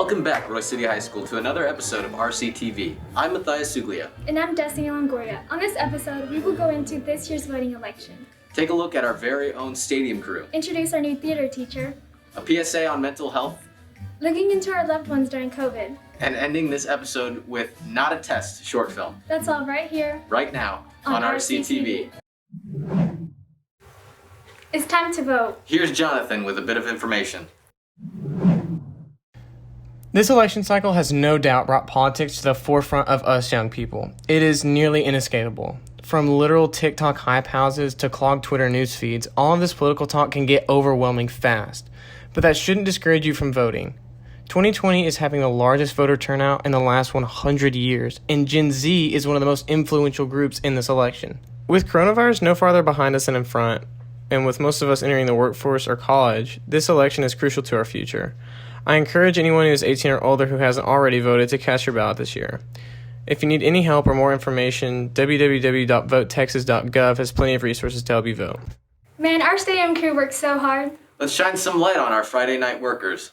Welcome back, Roy City High School, to another episode of RCTV. I'm Mathias, Suglia. And I'm Longoria. On this episode, we will go into this year's voting election. Take a look at our very own stadium crew. Introduce our new theater teacher. A PSA on mental health. Looking into our loved ones during COVID. And ending this episode with Not a Test short film. That's all right here. Right now on RCTV. It's time to vote. Here's Jonathan with a bit of information. This election cycle has no doubt brought politics to the forefront of us young people. It is nearly inescapable. From literal TikTok hype houses to clogged Twitter news feeds, all of this political talk can get overwhelming fast. But that shouldn't discourage you from voting. 2020 is having the largest voter turnout in the last 100 years, and Gen Z is one of the most influential groups in this election. With coronavirus no farther behind us than in front, and with most of us entering the workforce or college, this election is crucial to our future. I encourage anyone who is 18 or older who hasn't already voted to cast your ballot this year. If you need any help or more information, www.votetexas.gov has plenty of resources to help you vote. Man, our stadium crew works so hard. Let's shine some light on our Friday night workers.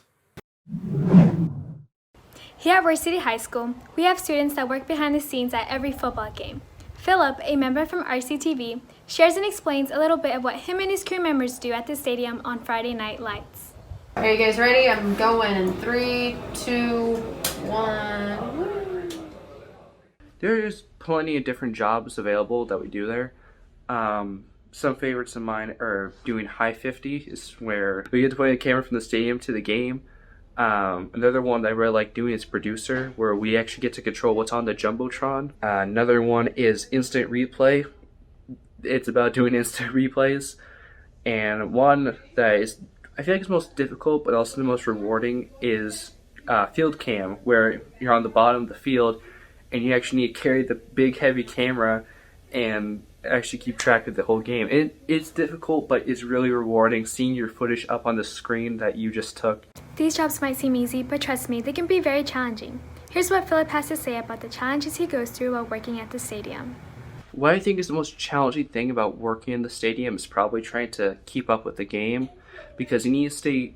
Here at Roy City High School, we have students that work behind the scenes at every football game. Philip, a member from RCTV, shares and explains a little bit of what him and his crew members do at the stadium on Friday night lights. Are you guys ready? I'm going in 3, 2, 1. There's plenty of different jobs available that we do there. Some favorites of mine are doing High 50, is where we get to play the camera from the stadium to the game. Another one that I really like doing is producer, where we actually get to control what's on the Jumbotron. Another one is instant replay. It's about doing instant replays. And one that is, I feel like it's most difficult, but also the most rewarding, is field cam, where you're on the bottom of the field and you actually need to carry the big heavy camera and actually keep track of the whole game. It's difficult, but it's really rewarding seeing your footage up on the screen that you just took. These jobs might seem easy, but trust me, they can be very challenging. Here's what Philip has to say about the challenges he goes through while working at the stadium. What I think is the most challenging thing about working in the stadium is probably trying to keep up with the game, because you need to stay,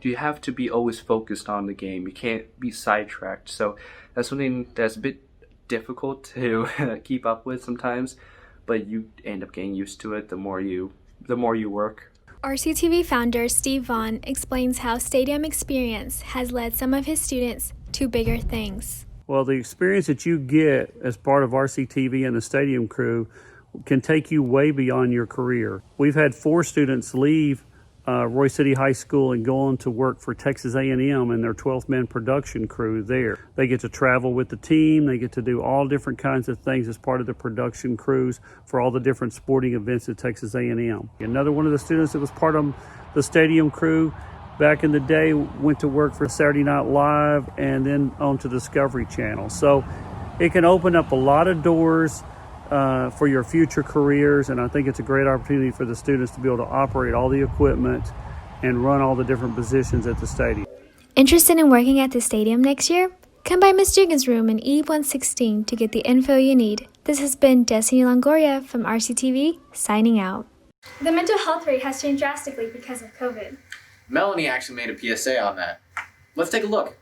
you have to be always focused on the game. You can't be sidetracked. So that's something that's a bit difficult to keep up with sometimes, but you end up getting used to it the more you work. RCTV founder Steve Vaughn explains how Stadium Experience has led some of his students to bigger things. Well, the experience that you get as part of RCTV and the stadium crew can take you way beyond your career. We've had 4 students leave Roy City High School and go on to work for Texas A&M and their 12th man production crew there. They get to travel with the team. They get to do all different kinds of things as part of the production crews for all the different sporting events at Texas A&M. Another one of the students that was part of the stadium crew back in the day went to work for Saturday Night Live and then on to Discovery Channel. So it can open up a lot of doors for your future careers, and I think it's a great opportunity for the students to be able to operate all the equipment and run all the different positions at the stadium. Interested in working at the stadium next year? Come by Ms. Dugan's room in E116 to get the info you need. This has been Longoria from RCTV, signing out. The mental health rate has changed drastically because of COVID. Melanie actually made a PSA on that. Let's take a look.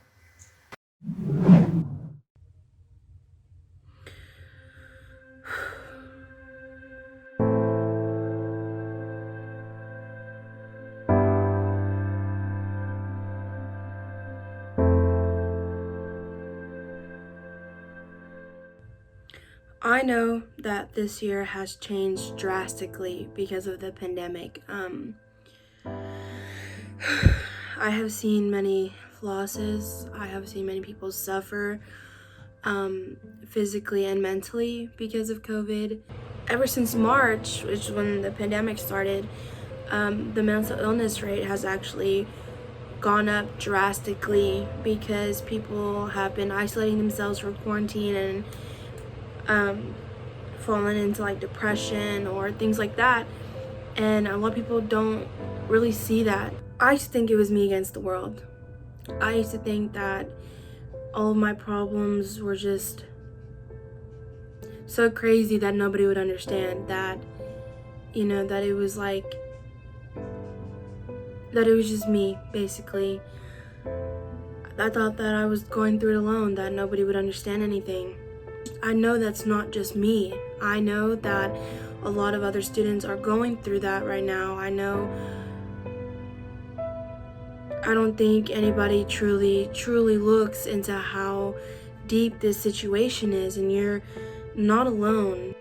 I know that this year has changed drastically because of the pandemic. I have seen many losses. I have seen many people suffer physically and mentally because of COVID. Ever since March, which is when the pandemic started, the mental illness rate has actually gone up drastically because people have been isolating themselves for quarantine and fallen into depression or things like that, and a lot of people don't really see that. I used to think it was me against the world. I used to think that all of my problems were just so crazy that nobody would understand, that that it was that it was just me, basically. I thought that I was going through it alone, that nobody would understand anything. I know that's not just me. I know that a lot of other students are going through that right now. I don't think anybody truly looks into how deep this situation is, and you're not alone.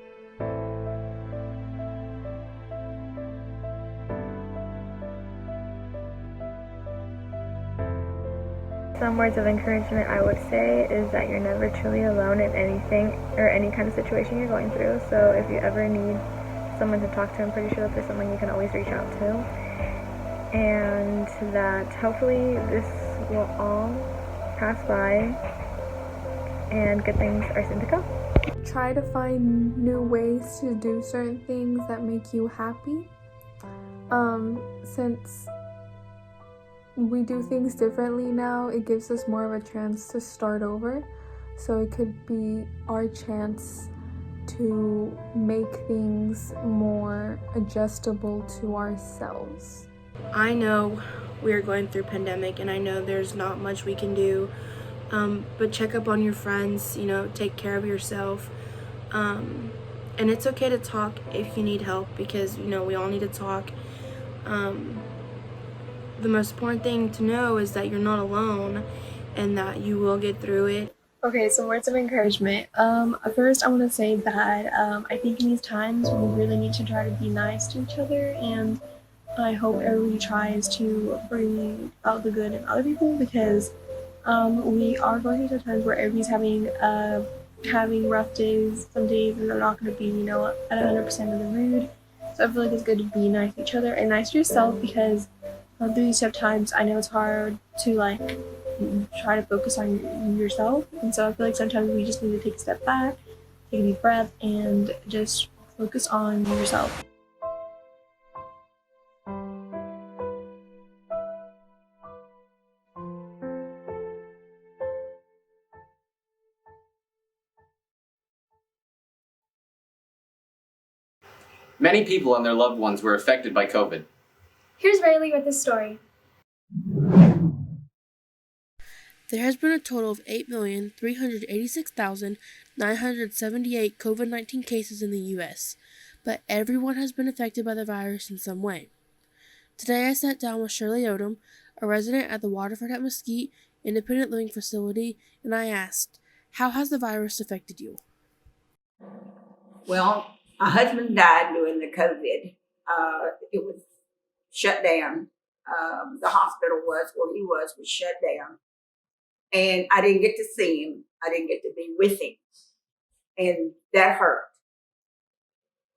Some words of encouragement I would say is that you're never truly alone in anything or any kind of situation you're going through. So if you ever need someone to talk to, I'm pretty sure that there's someone you can always reach out to. And that hopefully this will all pass by and good things are soon to come. Try to find new ways to do certain things that make you happy. Since we do things differently now, it gives us more of a chance to start over. So it could be our chance to make things more adjustable to ourselves. I know we're going through a pandemic, and I know there's not much we can do, but check up on your friends, take care of yourself. And it's okay to talk if you need help, because, we all need to talk. The most important thing to know is that you're not alone and that you will get through it. Okay, some words of encouragement. First, I want to say that I think in these times we really need to try to be nice to each other, and I hope everybody tries to bring out the good in other people, because we are going through times where everybody's having rough days. Some days they're not going to be, at 100% of the mood. So I feel like it's good to be nice to each other and nice to yourself, because through these tough times, I know it's hard to try to focus on yourself, and so I feel like sometimes we just need to take a step back, take a deep breath, and just focus on yourself. Many people and their loved ones were affected by COVID. Here's Rayleigh with this story. There has been a total of 8,386,978 COVID-19 cases in the U.S., but everyone has been affected by the virus in some way. Today I sat down with Shirley Odom, a resident at the Waterford at Mesquite Independent Living Facility, and I asked, how has the virus affected you? Well, my husband died during the COVID. It was shut down. The hospital where he was shut down. And I didn't get to see him. I didn't get to be with him. And that hurt.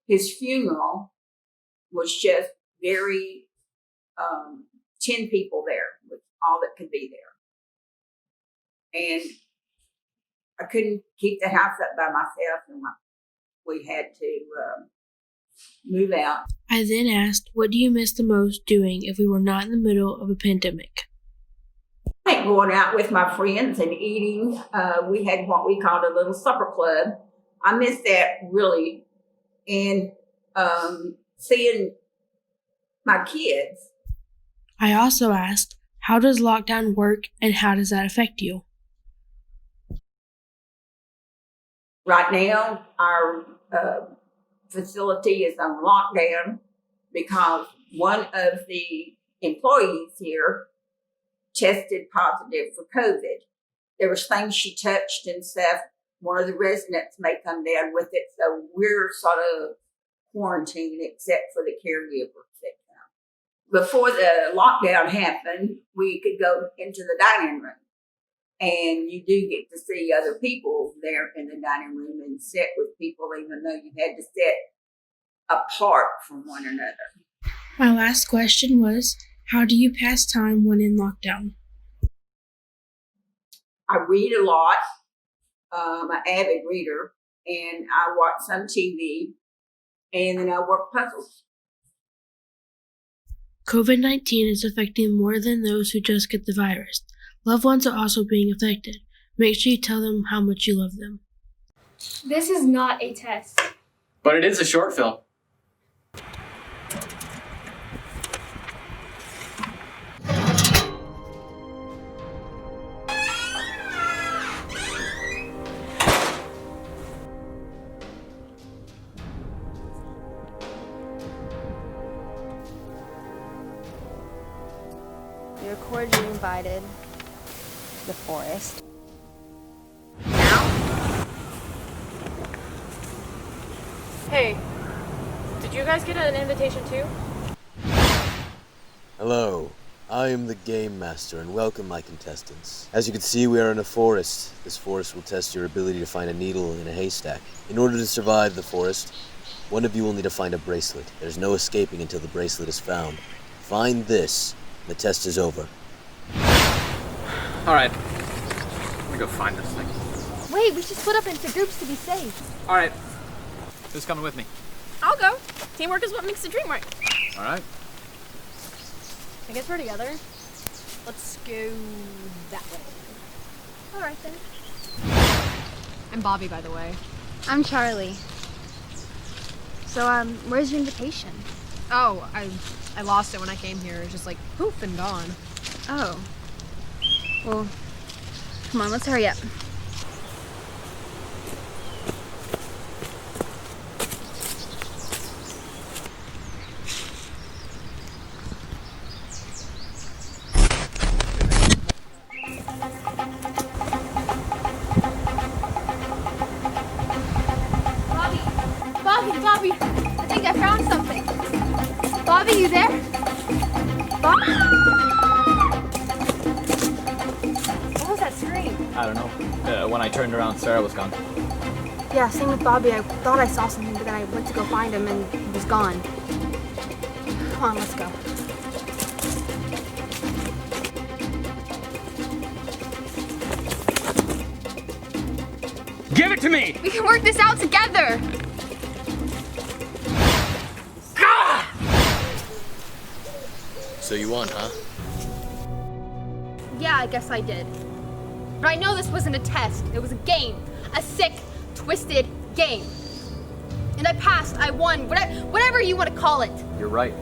His funeral was just very, 10 people there was all that could be there. And I couldn't keep the house up by myself, and we had to move out. I then asked, what do you miss the most doing if we were not in the middle of a pandemic? I like going out with my friends and eating. We had what we called a little supper club. I miss that really. And seeing my kids. I also asked, how does lockdown work and how does that affect you? Right now, our facility is on lockdown because one of the employees here tested positive for COVID. There was things she touched and stuff. One of the residents may come down with it, so we're sort of quarantined except for the caregivers that come. Before the lockdown happened, we could go into the dining room, and you do get to see other people there in the dining room and sit with people, even though you had to sit apart from one another. My last question was, how do you pass time when in lockdown? I read a lot. I'm an avid reader, and I watch some TV, and then I work puzzles. COVID-19 is affecting more than those who just get the virus. Loved ones are also being affected. Make sure you tell them how much you love them. This is not a test. But it is a short film. decided the forest. Hey, did you guys get an invitation too? Hello, I am the Game Master and welcome my contestants. As you can see, we are in a forest. This forest will test your ability to find a needle in a haystack. In order to survive the forest, one of you will need to find a bracelet. There's no escaping until the bracelet is found. Find this, and the test is over. Alright, let me go find this thing. Wait, we should split up into groups to be safe. Alright, who's coming with me? I'll go. Teamwork is what makes the dream work. Alright. I guess we're together. Let's go that way. All right then. I'm Bobby, by the way. I'm Charlie. So, where's your invitation? Oh, I lost it when I came here. It was just like poof and gone. Oh. Well, come on, let's hurry up. Bobby, I think I found something. Bobby, you there? Bobby? What was that scream? I don't know. When I turned around, Sarah was gone. Yeah, same with Bobby. I thought I saw something, but then I went to go find him and he was gone. Come on, let's go. Give it to me! We can work this out together! So you won, huh? Yeah, I guess I did. But I know this wasn't a test. It was a game. A sick, twisted game. And I passed. I won. Whatever you want to call it. You're right.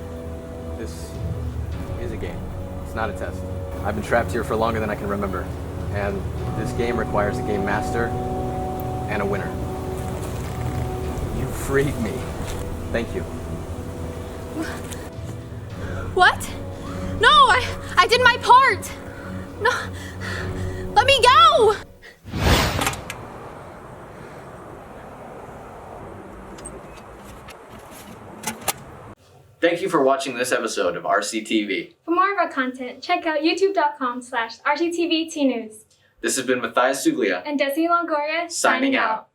This is a game. It's not a test. I've been trapped here for longer than I can remember. And this game requires a game master and a winner. You freed me. Thank you. What? No, I did my part. No, let me go. Thank you for watching this episode of RCTV. For more of our content, check out youtube.com/RCTV News. This has been Mathias Suglia And Destiny Longoria signing out.